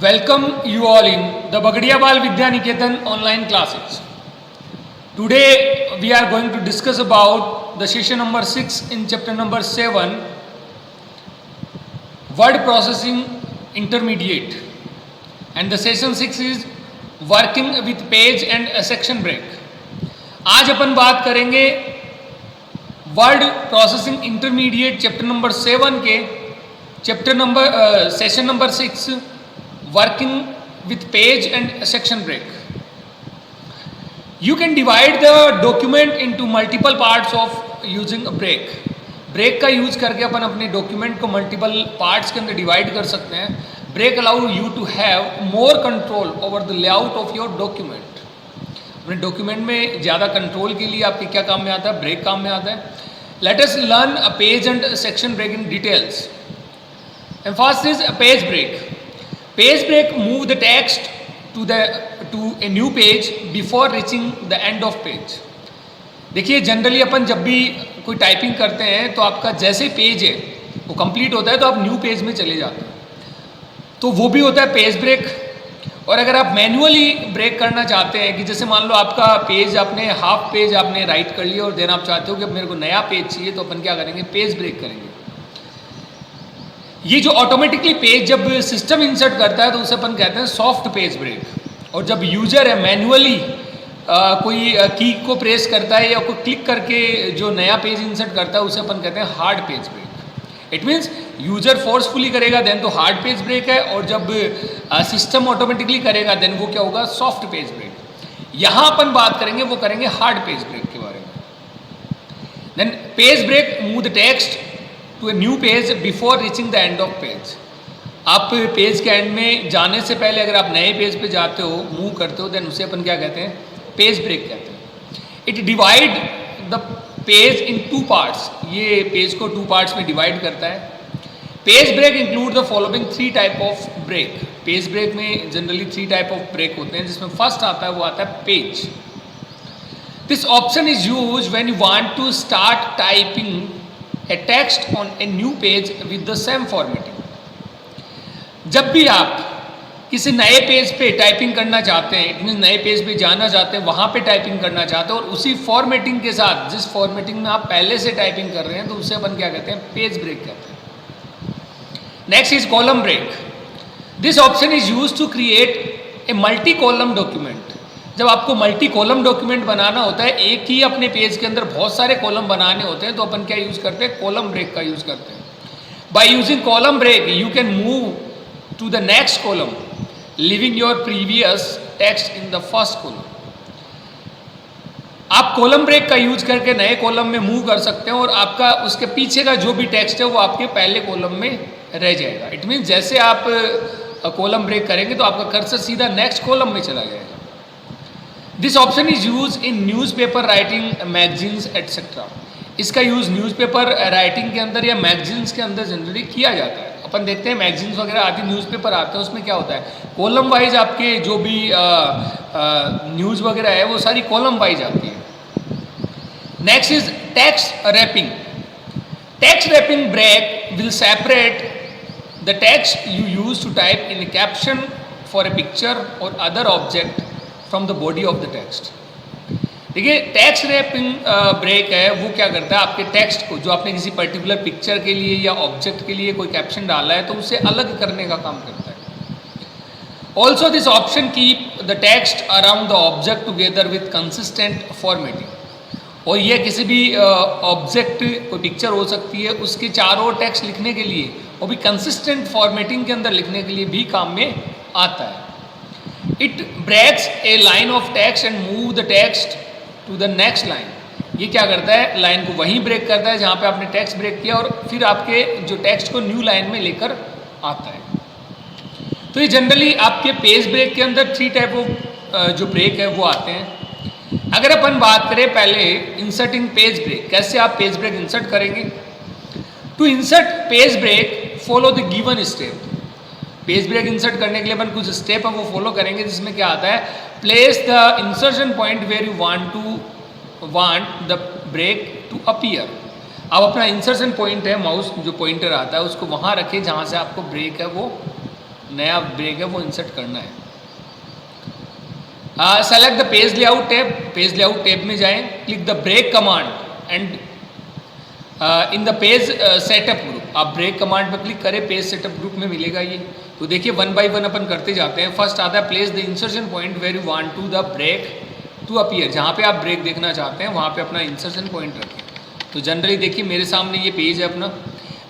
Welcome you all in the Bagadiabal Vidya Niketan online classes. Today we are going to discuss about the session number 6 in chapter number 7, word processing intermediate, and the session 6 is working with page and a section break. आज अपन बात करेंगे word processing intermediate chapter number 7 के session number 6 working with page and section break. You can divide the document into multiple parts of using a break. Break का use करके अपन अपने document को multiple parts के अंदर डिवाइड कर सकते हैं. Break allow you to have more control over the layout of your document. अपने डॉक्यूमेंट में ज़्यादा कंट्रोल के लिए आपके क्या काम में आता है? ब्रेक काम में आता है. Let us learn a page and section break in details. And first is a page break. Page break move the text to a new page before reaching the end of page. देखिए generally अपन जब भी कोई typing करते हैं तो आपका जैसे page है वो कंप्लीट होता है तो आप न्यू पेज में चले जाते हैं, तो वो भी होता है पेज ब्रेक. और अगर आप मैन्युअली ब्रेक करना चाहते हैं कि जैसे मान लो आपका पेज आपने हाफ पेज आपने राइट कर लिया और देन आप चाहते हो कि अब मेरे को नया पेज चाहिए, तो अपन क्या करेंगे? पेज ब्रेक करेंगे. ये जो ऑटोमेटिकली पेज जब सिस्टम इंसर्ट करता है तो उसे अपन कहते हैं सॉफ्ट पेज ब्रेक. और जब यूजर है मैन्युअली कोई की को प्रेस करता है या कोई क्लिक करके जो नया पेज इंसर्ट करता है उसे अपन कहते हैं hard page break. It means user forcefully करेगा देन तो हार्ड पेज ब्रेक है, और जब सिस्टम ऑटोमेटिकली करेगा देन वो क्या होगा? Soft page break. यहाँ अपन बात करेंगे वो करेंगे हार्ड पेज ब्रेक के बारे में. Then page break move the text to a new page before reaching the end of page. आप पेज के एंड में जाने से पहले अगर आप नए पेज पे जाते हो, मूव करते हो, देन उसे अपन क्या कहते हैं? पेज ब्रेक कहते हैं. It divide the page in two parts. ये पेज को टू पार्ट्स में डिवाइड करता है. Page break include the following 3 type of break. Page break में जनरली 3 टाइप ऑफ ब्रेक होते हैं, जिसमें फर्स्ट आता है वो आता है page. This option is use when you want to start typing a text on a new page with the same formatting. जब भी आप किसी नए पेज पे टाइपिंग करना चाहते हैं, इट मीन नए पेज पे जाना चाहते हैं, वहाँ पे टाइपिंग करना चाहते हैं और उसी फॉर्मेटिंग के साथ जिस फॉर्मेटिंग में आप पहले से टाइपिंग कर रहे हैं, तो उसे अपन क्या कहते हैं? पेज ब्रेक कहते हैं. Next is column break. This option is use to create a multi column document. जब आपको मल्टी कॉलम डॉक्यूमेंट बनाना होता है, एक ही अपने पेज के अंदर बहुत सारे कॉलम बनाने होते हैं, तो अपन क्या यूज़ करते हैं? कॉलम ब्रेक का यूज़ करते हैं. By using column break you can move to the next column leaving your previous text in the first column. आप कॉलम ब्रेक का यूज करके नए कॉलम में मूव कर सकते हैं और आपका उसके पीछे का जो भी टेक्स्ट है वो आपके पहले कॉलम में रह जाएगा. इट मीन्स जैसे आप कॉलम ब्रेक करेंगे तो आपका कर्सर सीधा नेक्स्ट कॉलम में चला जाएगा. This option is use in newspaper writing, magazines etcetera. इसका यूज़ न्यूज़पेपर राइटिंग के अंदर या मैगजीन्स के अंदर जनरली किया जाता है. अपन देखते हैं मैगजीन्स वगैरह आती, न्यूज़पेपर आते हैं, उसमें क्या होता है? कॉलम वाइज आपके जो भी न्यूज़ वगैरह है वो सारी कॉलम वाइज आती है. Next is text wrapping. Text wrapping break will separate the text you use to type in a caption for a picture और other object from the body of the text. देखिए text wrapping break है वो क्या करता है? आपके text को जो आपने किसी पर्टिकुलर पिक्चर के लिए या ऑब्जेक्ट के लिए कोई कैप्शन डाला है तो उसे अलग करने का काम करता है. Also this option keep the text around the object together with consistent formatting. और यह किसी भी ऑब्जेक्ट कोई पिक्चर हो सकती है, उसके चारों ओर टेक्स्ट लिखने के लिए वो भी कंसिस्टेंट फॉर्मेटिंग के अंदर लिखने के लिए भी काम में आता है. It breaks a line of text and move the text to the next line. ये क्या करता है? लाइन को वहीं ब्रेक करता है जहाँ पे आपने टेक्स्ट ब्रेक किया और फिर आपके जो टेक्स्ट को न्यू लाइन में लेकर आता है. तो ये जनरली आपके पेज ब्रेक के अंदर 3 टाइप ऑफ जो ब्रेक है वो आते हैं. अगर अपन बात करें पहले इंसर्टिंग पेज ब्रेक, कैसे आप पेज ब्रेक इंसर्ट करेंगे? To insert page break follow the given step. Page break insert करने के लिए अपन कुछ स्टेप है वो फॉलो करेंगे, जिसमें क्या आता है? Place the insertion point where you want the break to appear. अब अपना इंसर्शन पॉइंट है, माउस जो पॉइंटर आता है उसको वहाँ रखें जहाँ से आपको ब्रेक है वो नया ब्रेक है वो इंसर्ट करना है। Select the page layout tab, page layout tab में जाएं, click the break command and in the page setup group. आप ब्रेक कमांड पर क्लिक करें, पेज सेटअप ग्रुप में मिलेगा ये। तो देखिए 1 बाय 1 अपन करते जाते हैं। फर्स्ट आता है place the insertion point where you want to the break to appear. जहाँ पे आप ब्रेक देखना चाहते हैं वहाँ पे अपना इंसर्शन पॉइंट रखें। तो जनरली देखिए मेरे सामने ये पेज है अपना।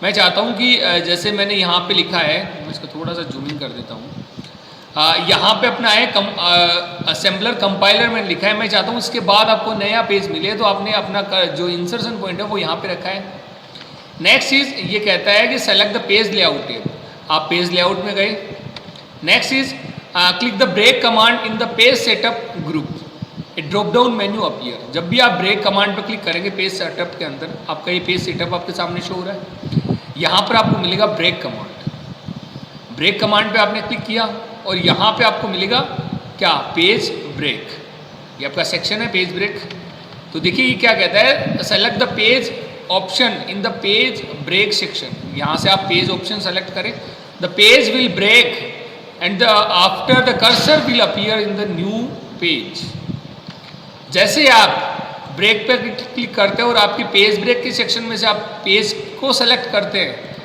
मैं चाहता हूँ कि जैसे मैंने यहाँ पे लिखा है, मैं इसको थोड़ा सा जूमिंग कर देता हूँ। यहाँ पे अपना है असेंबलर कंपाइलर मैंने लिखा है। मैं चाहता हूँ इसके बाद आपको नया पेज मिले तो आपने अपना जो इंसर्शन पॉइंट है वो यहाँ पे रखा है। नेक्स्ट चीज़ ये कहता है कि select the page layout tab. आप पेज लेआउट में गए। Next is click the break command in the page setup group, a drop down menu appear. जब भी आप ब्रेक कमांड पर क्लिक करेंगे पेज सेटअप के अंदर, आपका ये पेज सेटअप आपके सामने शो हो रहा है। यहाँ पर आपको मिलेगा ब्रेक कमांड। ब्रेक कमांड पे आपने क्लिक किया और यहाँ पे आपको मिलेगा क्या, पेज ब्रेक। ये आपका सेक्शन है पेज ब्रेक। तो देखिए ये क्या कहता है, select the page option in the page break section. यहाँ से आप पेज ऑप्शन सेलेक्ट करें। The page will break and after the cursor will appear in the new page. जैसे आप ब्रेक पर क्लिक करते हैं और आपकी पेज ब्रेक के सेक्शन में से आप पेज को सेलेक्ट करते हैं,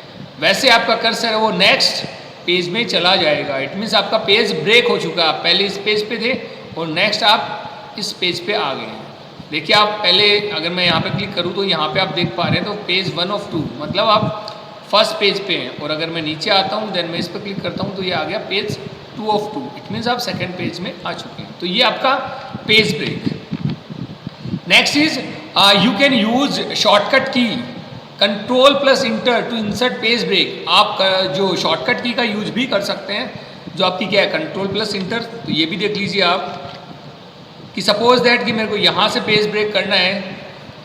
वैसे आपका कर्सर है वो नेक्स्ट पेज में चला जाएगा। इट मीन्स आपका पेज ब्रेक हो चुका है। आप पहले इस पेज पे थे और नेक्स्ट आप इस पेज पे आ गए हैं। देखिए आप पहले, अगर मैं यहाँ पे क्लिक करूँ तो यहाँ पे आप देख पा रहे हैं तो पेज 1 of 2, मतलब आप फर्स्ट पेज पे हैं। और अगर मैं नीचे आता हूँ देन मैं इस पर क्लिक करता हूँ तो ये आ गया पेज 2 of 2। इट मीन्स आप सेकेंड पेज में आ चुके हैं। तो ये आपका page break. Next is you can use shortcut key Ctrl+Enter to insert page break. आप जो शॉर्टकट की का यूज भी कर सकते हैं, जो आपकी क्या है Ctrl+Enter। तो ये भी देख लीजिए आप कि सपोज दैट कि मेरे को यहाँ से पेज ब्रेक करना है।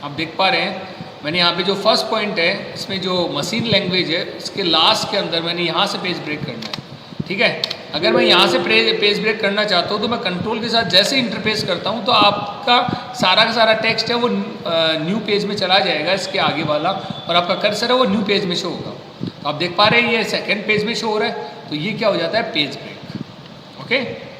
आप देख पा रहे हैं मैंने यहाँ पे जो फर्स्ट पॉइंट है इसमें जो मशीन लैंग्वेज है इसके लास्ट के अंदर मैंने यहाँ से पेज ब्रेक करना है, ठीक है। अगर मैं यहाँ से पेज ब्रेक करना चाहता हूँ तो मैं कंट्रोल के साथ जैसे इंटरफेस करता हूँ तो आपका सारा का सारा टेक्स्ट है वो न्यू पेज में चला जाएगा, इसके आगे वाला, और आपका कर्सर है वो न्यू पेज में शो होगा। तो आप देख पा रहे हैं ये सेकेंड पेज में शो हो रहा है। तो ये क्या हो जाता है, पेज ब्रेक। ओके।